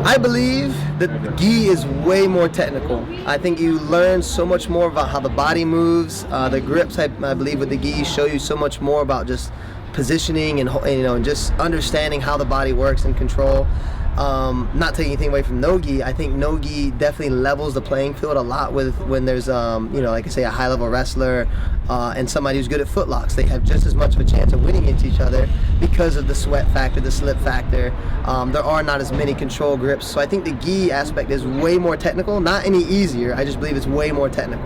I believe that Ghee is way more technical. I think you learn so much more about how the body moves. The grips, I believe, with the Ghee show you so much more about just positioning and and just understanding how the body works and control. Not taking anything away from no Ghee, I think no Ghee definitely levels the playing field a lot with when there's like I say, a high level wrestler and somebody who's good at footlocks. They have just as much of a chance of winning against each other because of the sweat factor, the slip factor. There are not as many control grips, so I think the Ghee aspect is way more technical. Not any easier, I just believe it's way more technical.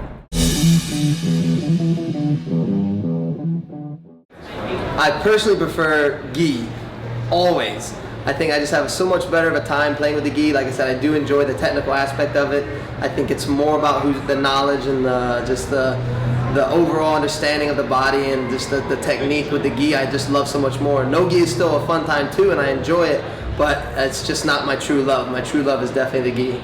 I personally prefer Ghee, always. I think I just have so much better of a time playing with the Ghee. Like I said, I do enjoy the technical aspect of it. I think it's more about the knowledge and the overall understanding of the body and just the technique with the Ghee. I just love so much more. No Ghee is still a fun time too, and I enjoy it, but it's just not my true love. My true love is definitely the Ghee.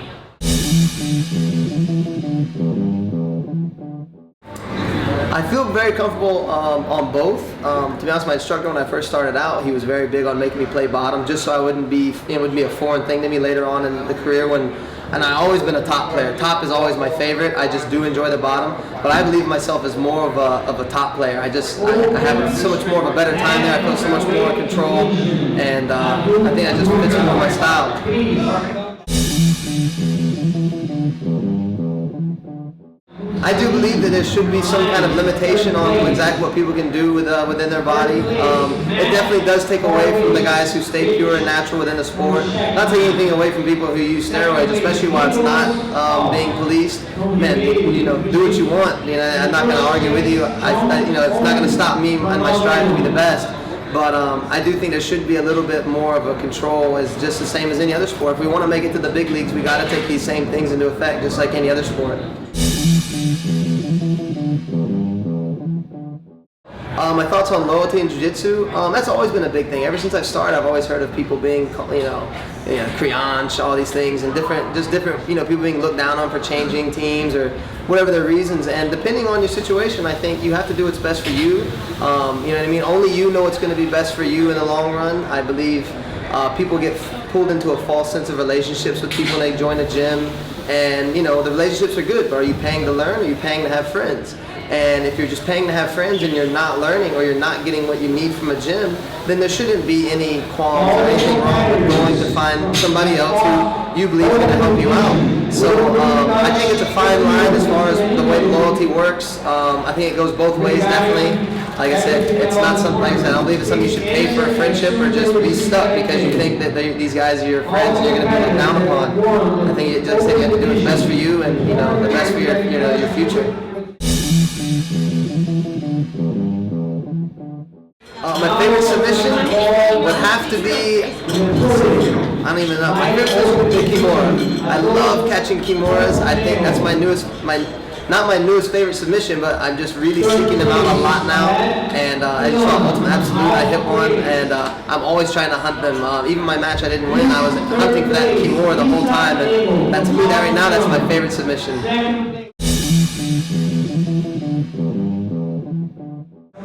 I feel very comfortable on both. To be honest, my instructor when I first started out, he was very big on making me play bottom, just so I wouldn't be, it would be a foreign thing to me later on in the career and I've always been a top player. Top is always my favorite. I just do enjoy the bottom, but I believe myself as more of a top player. I have so much more of a better time there. I feel so much more in control, and I think that just fits more my style. I do believe that there should be some kind of limitation on exactly what people can do within their body. It definitely does take away from the guys who stay pure and natural within the sport. Not taking anything away from people who use steroids, especially while it's not being policed. Man, do what you want. I'm not going to argue with you. It's not going to stop me and my strive to be the best. But I do think there should be a little bit more of a control, as just the same as any other sport. If we want to make it to the big leagues, we got to take these same things into effect, just like any other sport. My thoughts on loyalty in Jiu-Jitsu, that's always been a big thing. Ever since I've started, I've always heard of people being, crianche, all these things, and different, people being looked down on for changing teams or whatever their reasons. And depending on your situation, I think you have to do what's best for you. You know what I mean? Only you know what's going to be best for you in the long run. I believe people get pulled into a false sense of relationships with people when they join a gym. And the relationships are good, but are you paying to learn or are you paying to have friends? And if you're just paying to have friends and you're not learning or you're not getting what you need from a gym, then there shouldn't be any qualms or anything wrong with going to find somebody else who you believe is going to help you out. So I think it's a fine line as far as the way loyalty works. I think it goes both ways, definitely. Like I said, it's not something, like I said, I don't believe it's something you should pay for a friendship or just be stuck because you think that these guys are your friends and you're going to be looked down upon. I think you have to do what's best for you and the best for your future. My favorite submission would have to be, I don't even know, my favorite submission would be Kimura. I love catching Kimuras. I think that's not my newest favorite submission, but I'm just really seeking them out a lot now. And I just saw Ultimate Absolute, I hit one, and I'm always trying to hunt them. Even my match I didn't win, I was hunting for that Kimura the whole time, and that to me, right now, that's my favorite submission.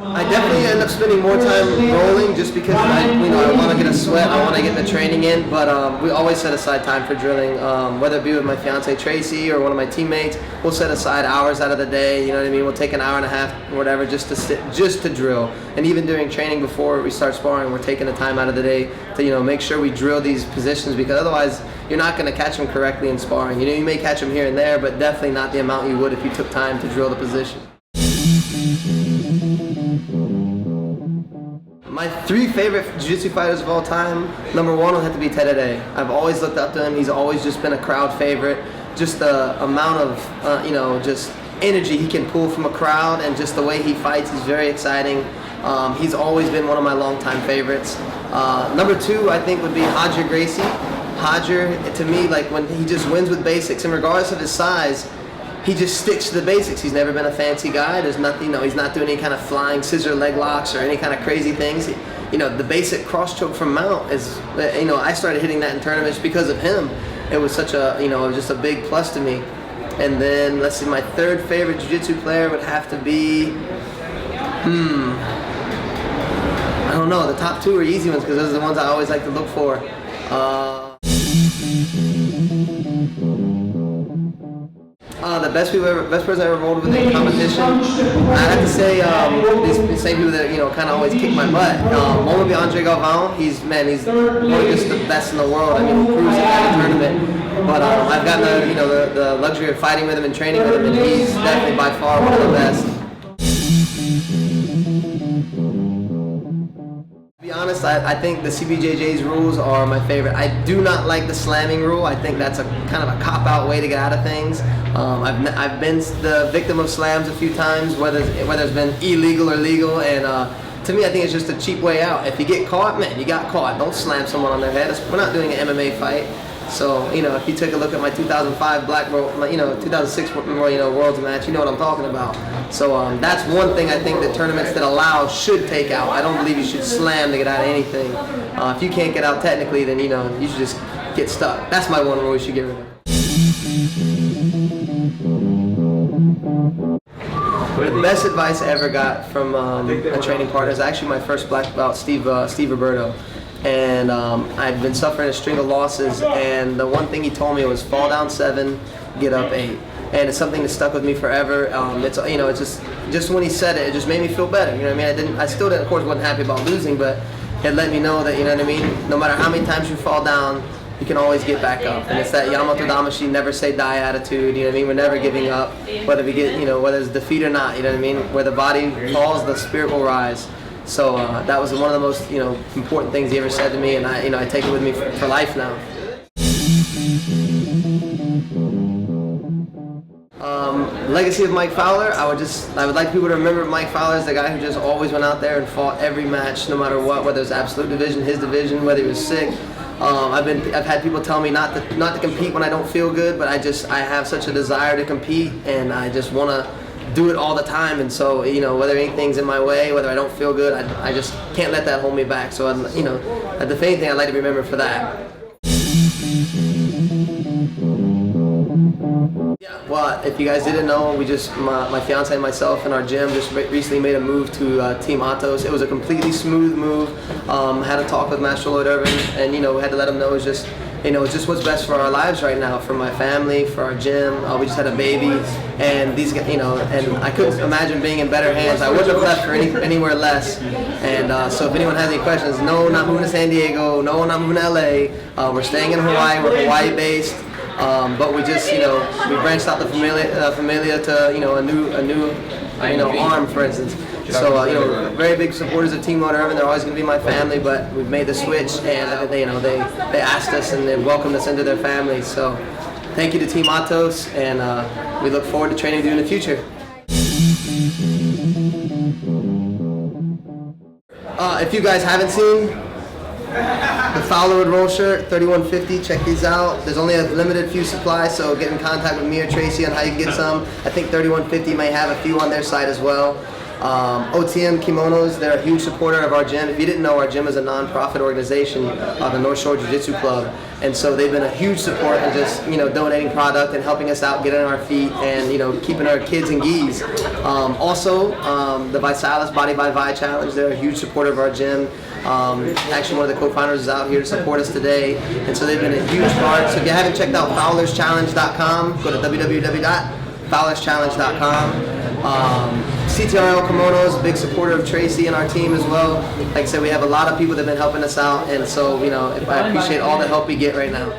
I definitely end up spending more time rolling just because I want to get a sweat, I want to get the training in, but we always set aside time for drilling, whether it be with my fiance Tracy or one of my teammates. We'll set aside hours out of the day, you know what I mean? We'll take an hour and a half or whatever just to sit, just to drill. And even during training before we start sparring, we're taking the time out of the day to make sure we drill these positions, because otherwise you're not going to catch them correctly in sparring. You may catch them here and there, but definitely not the amount you would if you took time to drill the position. My three favorite jiu-jitsu fighters of all time, number one would have to be Teroid. I've always looked up to him. He's always just been a crowd favorite. Just the amount of, just energy he can pull from a crowd, and just the way he fights is very exciting. He's always been one of my longtime favorites. Number two, I think, would be Roger Gracie. Roger, to me, like when he just wins with basics, and regardless of his size, he just sticks to the basics. He's never been a fancy guy. There's nothing, he's not doing any kind of flying scissor leg locks or any kind of crazy things. The basic cross choke from mount is, I started hitting that in tournaments because of him. It was such a, just a big plus to me. And then, let's see, my third favorite jiu-jitsu player would have to be, I don't know, the top two are easy ones because those are the ones I always like to look for. best person I ever rolled with in competition. I'd have to say these same people that kind of always kick my butt. One would be Andre Galvão. He's probably just the best in the world. I mean, he proves it at a tournament. But I've gotten the luxury of fighting with him and training with him, and he's definitely by far one of the best. To be honest, I think the CBJJ's rules are my favorite. I do not like the slamming rule. I think that's a kind of a cop-out way to get out of things. I've been the victim of slams a few times, whether it's been illegal or legal, and to me, I think it's just a cheap way out. If you get caught, man, you got caught. Don't slam someone on their head. We're not doing an MMA fight. So, if you take a look at my 2005 black belt, 2006 Worlds match, you know what I'm talking about. So that's one thing I think that tournaments that allow should take out. I don't believe you should slam to get out of anything. If you can't get out technically, then you should just get stuck. That's my one rule you should get rid of. The best advice I ever got from a training partner is actually my first black belt, Steve Roberto. And I'd been suffering a string of losses, and the one thing he told me was fall down 7, get up 8. And it's something that stuck with me forever. It's just when he said it, it just made me feel better. You know what I mean? I still didn't, of course, wasn't happy about losing, but it let me know that, you know what I mean, no matter how many times you fall down, you can always get back up. And it's that Yamato Damashi, never say die attitude. You know what I mean? We're never giving up, whether we get, whether it's defeat or not. You know what I mean? Where the body falls, the spirit will rise. So that was one of the most important things he ever said to me, and I take it with me for life now. Legacy of Mike Fowler. I would like people to remember Mike Fowler as the guy who just always went out there and fought every match, no matter what, whether it was absolute division, his division, whether he was sick. I've had people tell me not to compete when I don't feel good, but I have such a desire to compete, and I just want to do it all the time. And so whether anything's in my way, whether I don't feel good, I just can't let that hold me back. So if anything, I'd like to be remembered for that. Yeah, well, if you guys didn't know, my fiance and myself and our gym just recently made a move to Team AOS. It was a completely smooth move. Had a talk with Master Lloyd Irvin, and had to let him know it's just what's best for our lives right now, for my family, for our gym. We just had a baby, and these guys, and I couldn't imagine being in better hands. I wouldn't have left for anywhere less. And so if anyone has any questions, no, not moving to San Diego, no, not moving to LA. We're staying in Hawaii. We're Hawaii based. But we just, we branched out the Familia to, a new arm, for instance. So, very big supporters of Team Lloyd Irvin. They're always going to be my family, but we've made the switch, and they asked us and they welcomed us into their family. So, thank you to Team AOS, and we look forward to training with you in the future. If you guys haven't seen the Fowler roll shirt, 3150, check these out. There's only a limited few supplies, so get in contact with me or Tracy on how you can get some. I think 3150 may have a few on their site as well. OTM Kimonos, they're a huge supporter of our gym. If you didn't know, our gym is a non-profit organization, the North Shore Jiu-Jitsu Club. And so they've been a huge support in just, donating product and helping us out, getting on our feet, and, keeping our kids in Ghees. Also, the Visalis Body by Vi Challenge, they're a huge supporter of our gym. Actually, one of the co-founders is out here to support us today, and so they've been a huge part. So if you haven't checked out fowlerschallenge.com, go to www.fowlerschallenge.com. CTRL Kimonos, big supporter of Tracy and our team as well. Like I said, we have a lot of people that have been helping us out, and so I appreciate all the help we get right now.